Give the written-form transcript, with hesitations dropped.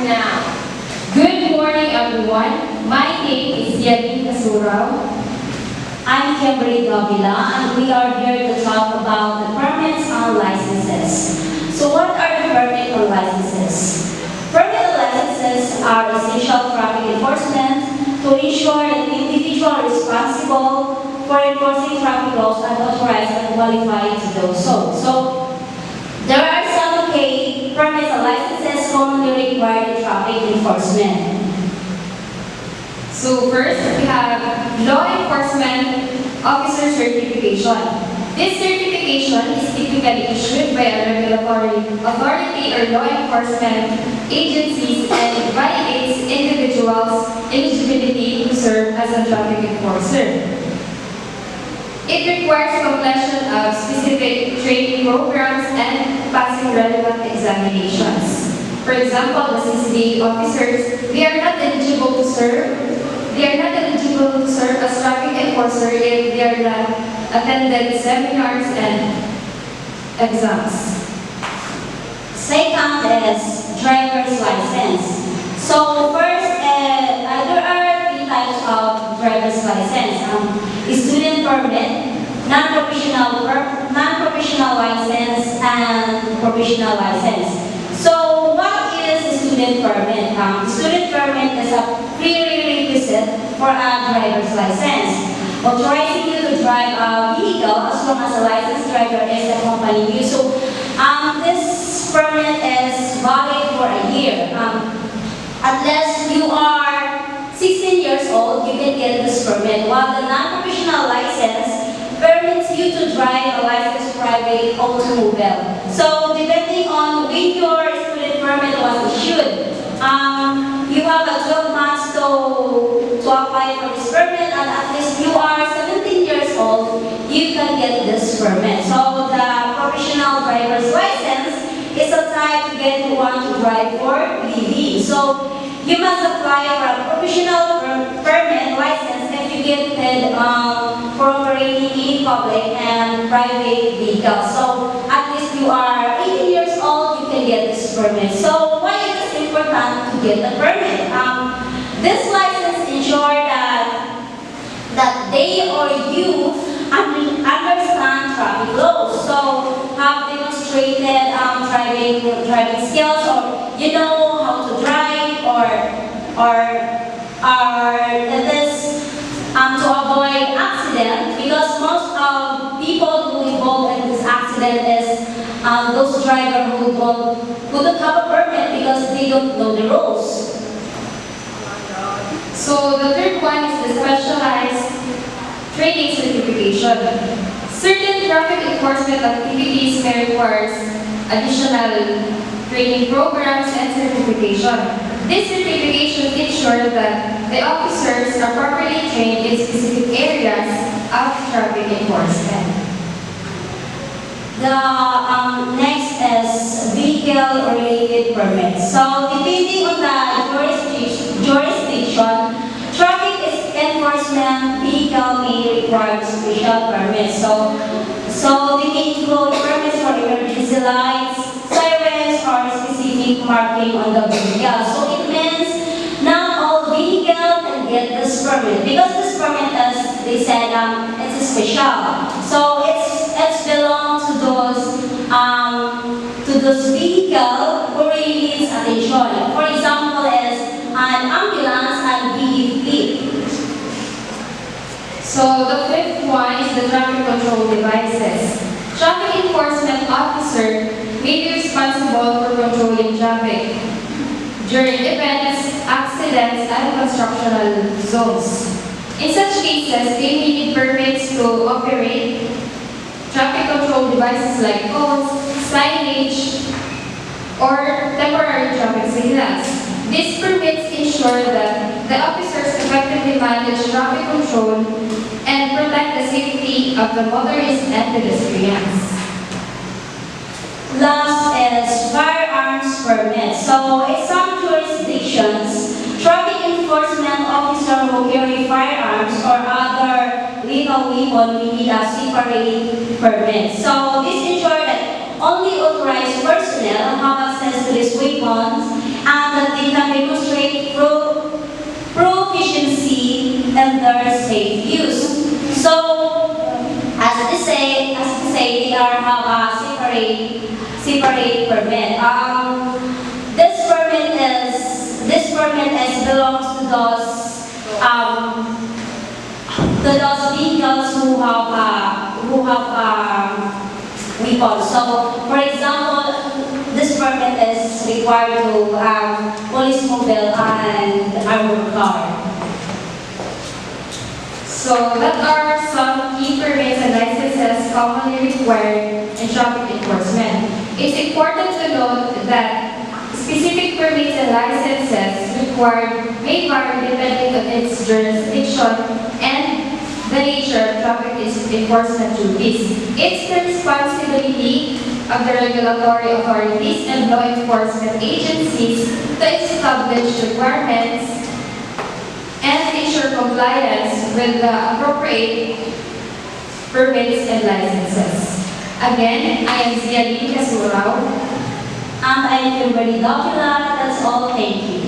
now. Good morning, everyone. My name is Yadin Kasurao. I'm Kimberly Davila, and we are here to talk about the permits and licenses. So what are the permit and licenses? Permit and licenses are essential traffic enforcement to ensure that the individual responsible for enforcing traffic laws are authorized and qualified to do so. So there are some permits and licenses commonly required in traffic enforcement. So first, we have Law Enforcement Officer Certification. This certification is typically issued by a regulatory authority or law enforcement agencies and validates individuals' eligibility to serve as a traffic enforcer. It requires completion of specific training programs and passing relevant examinations. For example, the CCD officers, they are not eligible to serve as traffic enforcer if they are not attended seminars and exams. Second is driver's license. So first, there are three types of driver's license. Student permit, non-professional license, and professional license. So what is student permit? Student permit is a prerequisite for a driver's license, authorizing you to drive a vehicle as long as a licensed driver is accompanying you. So this permit is valid for a year. Unless you are 16 years old, you can get this permit, while the non-professional license permits you to drive a licensed private automobile. So depending on when your student permit was issued, you have a 12 months to apply for this permit, and at least you are 17 years old, you can get this permit. So the professional driver's license is a type to get you want to drive for DV. So you must apply for a professional permit license if you get it for operating in public and private vehicles. So at least you are 18 years old, you can get this permit. So why is it important to get the permit? This license ensures that they or you understand traffic laws. So have demonstrated driving skills, or you know how to drive, or it is to avoid accident, because most of people who involved in this accident is those drivers who don't have a permit because they don't know the rules. So the third one is the specialized training certification. Certain traffic enforcement activities may require additional training programs and certification. These certifications ensure that the officers are properly trained in specific areas of traffic enforcement. The next is vehicle-related permits. So depending on the jurisdiction, traffic enforcement vehicle may require special permits. So they may include permits for emergency lights, sirens, or specific marking on the vehicle. So it means not all vehicles can get this permit, because this permit, as they said, it's special. So it's belongs to those vehicles who really needs attention. For example, is an ambulance and BEP. So the fifth one is the traffic control devices. Traffic enforcement officer may be responsible for controlling traffic during events, accidents, and constructional zones. In such cases, they may need permits to operate traffic control devices like cones, signage, or temporary traffic signals. These permits ensure that the officers effectively manage traffic control and protect the safety of the motorists and pedestrians. Last is firearms permit. So in some jurisdictions, traffic enforcement officers who carry firearms or other lethal weapon will need a separate permit. So this ensures that only authorized personnel have access to these weapons and that they can demonstrate proficiency in their safe use. So, as they say, they are have a separate permit. This permit is belongs to those vehicles who have weapons. So, for example, this permit is required to police mobile and armored car. So that are some key permits and licenses commonly required in traffic enforcement. It's important to note that specific permits and licenses required may vary depending on its jurisdiction and the nature of traffic enforcement duties. It's the responsibility of the regulatory authorities and law enforcement agencies to establish requirements and ensure compliance with the appropriate permits and licenses. Again, I am Ziadin Kasurao. And I am Kimberly Docula. That's all. Thank you.